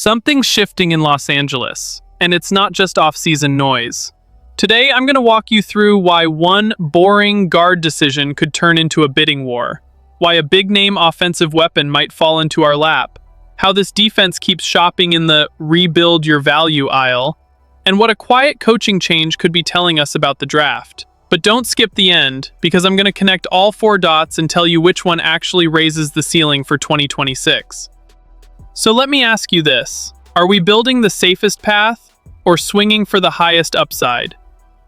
Something's shifting in Los Angeles, and it's not just off-season noise. Today, I'm going to walk you through why one boring guard decision could turn into a bidding war, why a big-name offensive weapon might fall into our lap, how this defense keeps shopping in the rebuild your value aisle, and what a quiet coaching change could be telling us about the draft. But don't skip the end, because I'm going to connect all four dots and tell you which one actually raises the ceiling for 2026. So let me ask you this. Are we building the safest path, or swinging for the highest upside?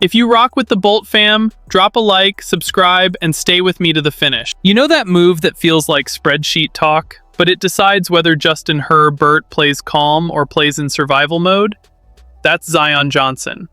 If you rock with the Bolt fam, drop a like, subscribe, and stay with me to the finish. You know that move that feels like spreadsheet talk, but it decides whether Justin Herbert plays calm or plays in survival mode? That's Zion Johnson.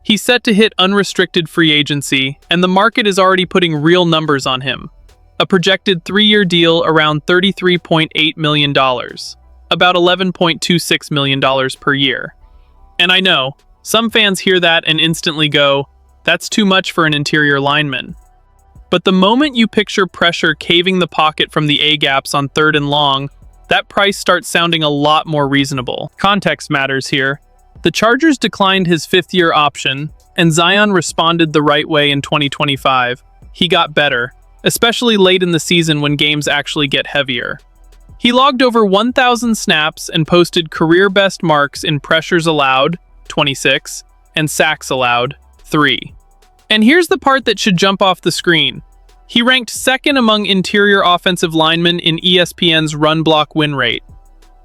He's set to hit unrestricted free agency, and the market is already putting real numbers on him. A projected 3-year deal around $33.8 million, about $11.26 million per year. And I know, some fans hear that and instantly go, that's too much for an interior lineman. But the moment you picture pressure caving the pocket from the A-gaps on 3rd and long, that price starts sounding a lot more reasonable. Context matters here. The Chargers declined his 5th-year option, and Zion responded the right way in 2025. He got better, especially late in the season when games actually get heavier. He logged over 1,000 snaps and posted career-best marks in pressures allowed, 26, and sacks allowed, 3. And here's the part that should jump off the screen. He ranked 2nd among interior offensive linemen in ESPN's run block win rate.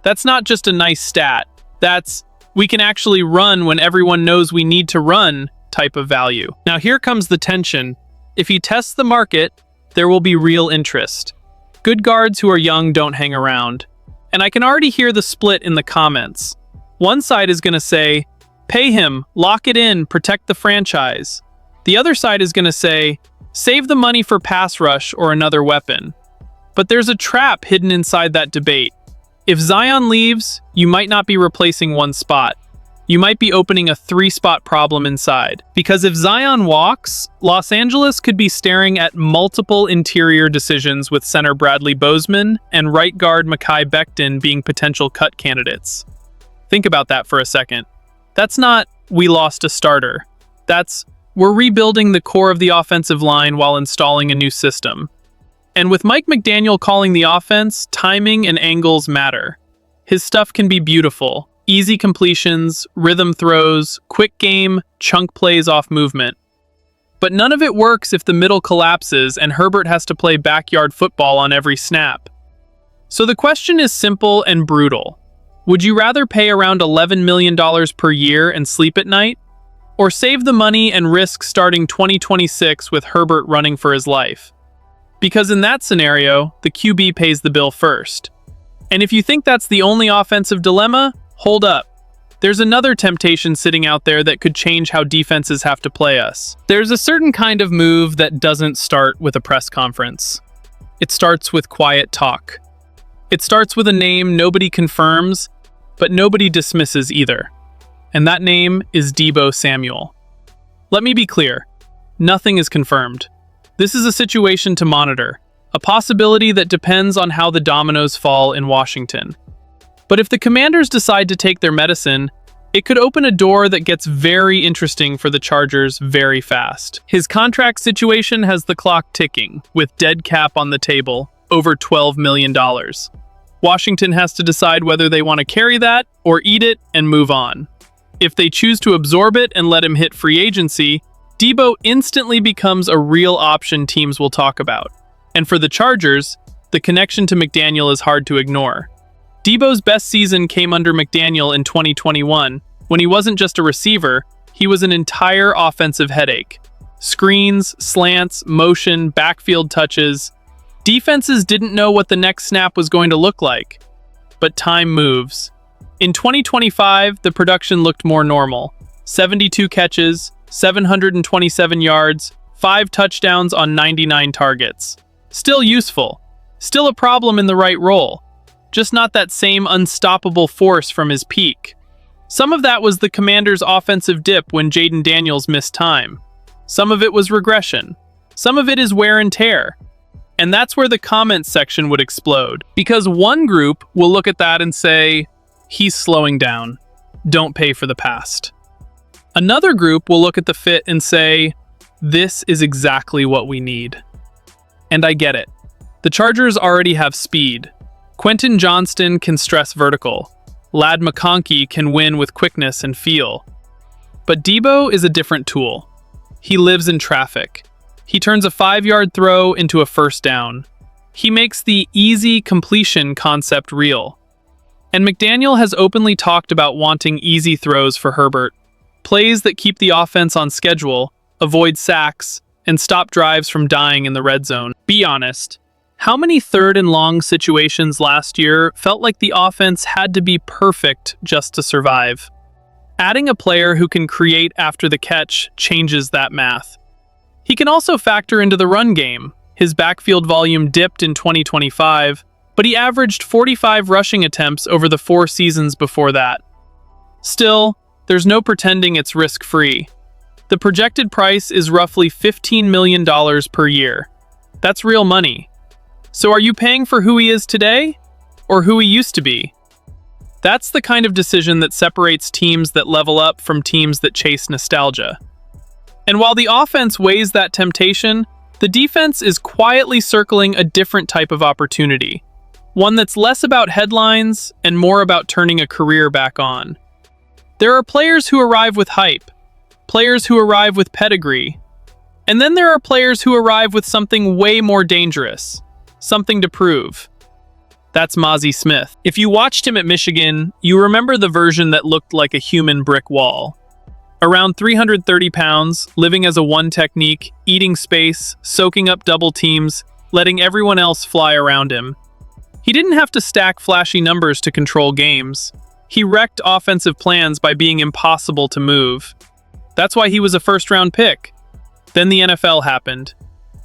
That's not just a nice stat. That's, we can actually run when everyone knows we need to run type of value. Now here comes the tension. If he tests the market, there will be real interest. Good guards who are young don't hang around. And I can already hear the split in the comments. One side is going to say, pay him, lock it in, protect the franchise. The other side is going to say, save the money for pass rush or another weapon. But there's a trap hidden inside that debate. If Zion leaves, you might not be replacing one spot. You might be opening a 3-spot problem inside. Because if Zion walks, Los Angeles could be staring at multiple interior decisions with center Bradley Bozeman and right guard Mekhi Becton being potential cut candidates. Think about that for a second. That's not, we lost a starter. That's, we're rebuilding the core of the offensive line while installing a new system. And with Mike McDaniel calling the offense, timing and angles matter. His stuff can be beautiful. Easy completions, rhythm throws, quick game, chunk plays off movement. But none of it works if the middle collapses and Herbert has to play backyard football on every snap. So the question is simple and brutal. Would you rather pay around $11 million per year and sleep at night? Or save the money and risk starting 2026 with Herbert running for his life? Because in that scenario, the QB pays the bill first. And if you think that's the only offensive dilemma, hold up. There's another temptation sitting out there that could change how defenses have to play us. There's a certain kind of move that doesn't start with a press conference. It starts with quiet talk. It starts with a name nobody confirms, but nobody dismisses either. And that name is Deebo Samuel. Let me be clear. Nothing is confirmed. This is a situation to monitor, a possibility that depends on how the dominoes fall in Washington. But if the Commanders decide to take their medicine, it could open a door that gets very interesting for the Chargers very fast. His contract situation has the clock ticking, with dead cap on the table, over $12 million. Washington has to decide whether they want to carry that or eat it and move on. If they choose to absorb it and let him hit free agency, Deebo instantly becomes a real option teams will talk about. And for the Chargers, the connection to McDaniel is hard to ignore. Deebo's best season came under McDaniel in 2021, when he wasn't just a receiver, he was an entire offensive headache. Screens, slants, motion, backfield touches. Defenses didn't know what the next snap was going to look like. But time moves. In 2025, the production looked more normal. 72 catches, 727 yards, 5 touchdowns on 99 targets. Still useful. Still a problem in the right role. Just not that same unstoppable force from his peak. Some of that was the Commanders' offensive dip when Jaden Daniels missed time. Some of it was regression. Some of it is wear and tear. And that's where the comments section would explode. Because one group will look at that and say, He's slowing down. Don't pay for the past. Another group will look at the fit and say, this is exactly what we need. And I get it. The Chargers already have speed. Quentin Johnston can stress vertical. Ladd McConkey can win with quickness and feel. But Deebo is a different tool. He lives in traffic. He turns a 5-yard throw into a first down. He makes the easy completion concept real. And McDaniel has openly talked about wanting easy throws for Herbert. Plays that keep the offense on schedule, avoid sacks, and stop drives from dying in the red zone. Be honest. How many 3rd and long situations last year felt like the offense had to be perfect just to survive? Adding a player who can create after the catch changes that math. He can also factor into the run game. His backfield volume dipped in 2025, but he averaged 45 rushing attempts over the 4 seasons before that. Still, there's no pretending it's risk-free. The projected price is roughly $15 million per year. That's real money. So are you paying for who he is today, or who he used to be? That's the kind of decision that separates teams that level up from teams that chase nostalgia. And while the offense weighs that temptation, the defense is quietly circling a different type of opportunity. One that's less about headlines and more about turning a career back on. There are players who arrive with hype, players who arrive with pedigree, and then there are players who arrive with something way more dangerous. Something to prove. That's Mazi Smith. If you watched him at Michigan, you remember the version that looked like a human brick wall. Around 330 pounds, living as a one technique, eating space, soaking up double teams, letting everyone else fly around him. He didn't have to stack flashy numbers to control games. He wrecked offensive plans by being impossible to move. That's why he was a first-round pick. Then the NFL happened.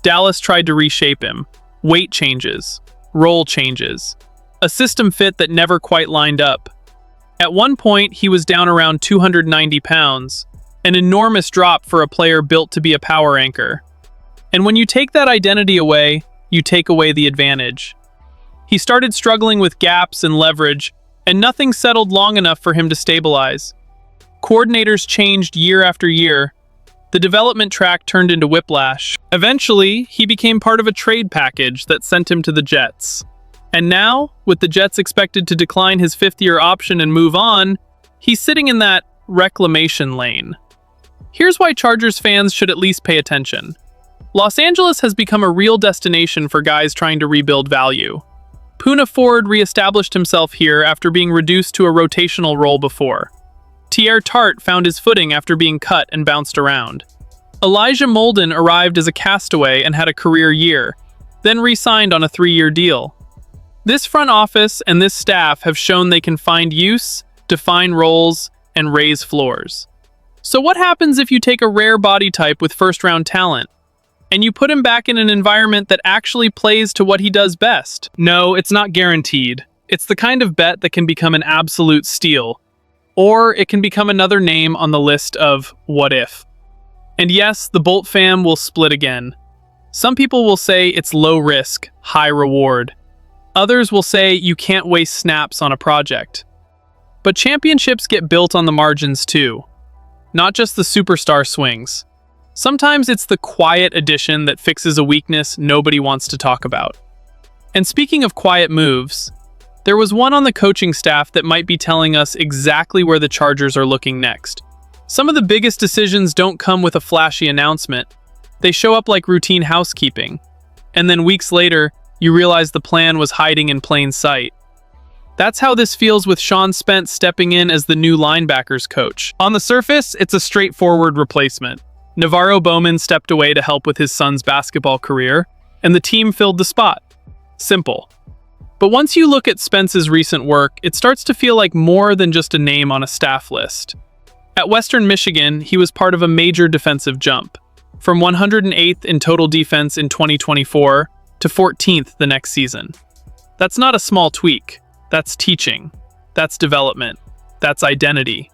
Dallas tried to reshape him. Weight changes, role changes, a system fit that never quite lined up. At one point, he was down around 290 pounds, an enormous drop for a player built to be a power anchor. And when you take that identity away, you take away the advantage. He started struggling with gaps and leverage, and nothing settled long enough for him to stabilize. Coordinators changed year after year. The development track turned into whiplash. Eventually, he became part of a trade package that sent him to the Jets. And now, with the Jets expected to decline his 5th-year option and move on, he's sitting in that reclamation lane. Here's why Chargers fans should at least pay attention. Los Angeles has become a real destination for guys trying to rebuild value. Poona Ford reestablished himself here after being reduced to a rotational role before. Tier Tart found his footing after being cut and bounced around. Elijah Molden arrived as a castaway and had a career year, then re-signed on a 3-year deal. This front office and this staff have shown they can find use, define roles, and raise floors. So what happens if you take a rare body type with first-round talent, and you put him back in an environment that actually plays to what he does best? No, it's not guaranteed. It's the kind of bet that can become an absolute steal. Or it can become another name on the list of what if. And yes, the Bolt fam will split again. Some people will say it's low risk, high reward. Others will say you can't waste snaps on a project. But championships get built on the margins too. Not just the superstar swings. Sometimes it's the quiet addition that fixes a weakness nobody wants to talk about. And speaking of quiet moves, there was one on the coaching staff that might be telling us exactly where the Chargers are looking next. Some of the biggest decisions don't come with a flashy announcement. They show up like routine housekeeping. And then weeks later, you realize the plan was hiding in plain sight. That's how this feels with Sean Spence stepping in as the new linebackers coach. On the surface, it's a straightforward replacement. Navarro Bowman stepped away to help with his son's basketball career, and the team filled the spot. Simple. But once you look at Spence's recent work, it starts to feel like more than just a name on a staff list. At Western Michigan, he was part of a major defensive jump, from 108th in total defense in 2024 to 14th the next season. That's not a small tweak. That's teaching. That's development. That's identity.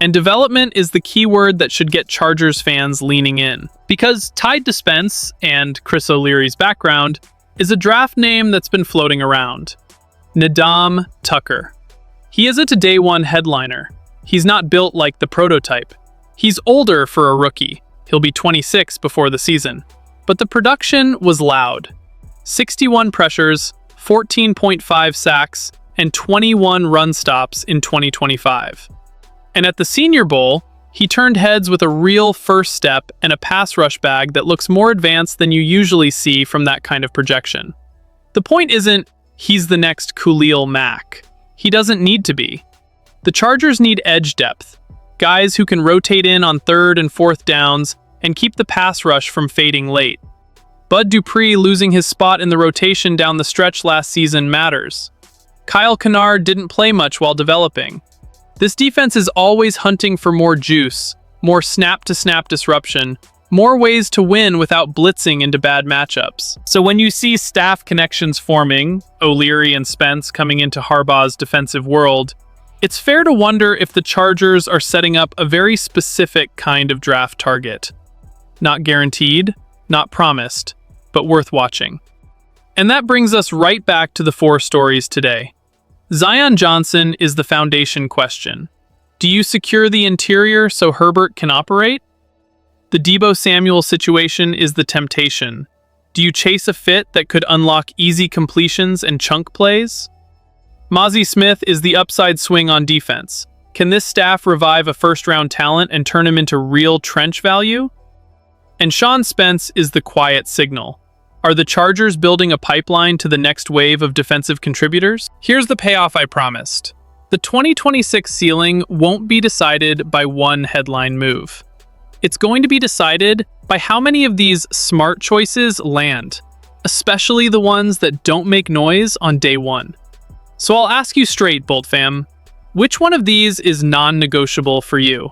And development is the key word that should get Chargers fans leaning in. Because tied to Spence and Chris O'Leary's background is a draft name that's been floating around. Nedam Tucker. He isn't a day one headliner. He's not built like the prototype. He's older for a rookie. He'll be 26 before the season. But the production was loud. 61 pressures, 14.5 sacks, and 21 run stops in 2025. And at the Senior Bowl, he turned heads with a real first step and a pass rush bag that looks more advanced than you usually see from that kind of projection. The point isn't, he's the next Khalil Mack. He doesn't need to be. The Chargers need edge depth, guys who can rotate in on third and fourth downs and keep the pass rush from fading late. Bud Dupree losing his spot in the rotation down the stretch last season matters. Kyle Kennard didn't play much while developing. This defense is always hunting for more juice, more snap-to-snap disruption, more ways to win without blitzing into bad matchups. So when you see staff connections forming, O'Leary and Spence coming into Harbaugh's defensive world, it's fair to wonder if the Chargers are setting up a very specific kind of draft target. Not guaranteed, not promised, but worth watching. And that brings us right back to the four stories today. Zion Johnson is the foundation question. Do you secure the interior so Herbert can operate? The Deebo Samuel situation is the temptation. Do you chase a fit that could unlock easy completions and chunk plays? Mazi Smith is the upside swing on defense. Can this staff revive a first-round talent and turn him into real trench value? And Sean Spence is the quiet signal. Are the Chargers building a pipeline to the next wave of defensive contributors? Here's the payoff I promised. The 2026 ceiling won't be decided by one headline move. It's going to be decided by how many of these smart choices land, especially the ones that don't make noise on day one. So I'll ask you straight, Bolt fam, which one of these is non-negotiable for you?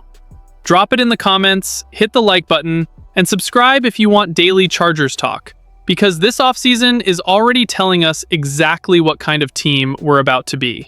Drop it in the comments, hit the like button, and subscribe if you want daily Chargers talk, because this offseason is already telling us exactly what kind of team we're about to be.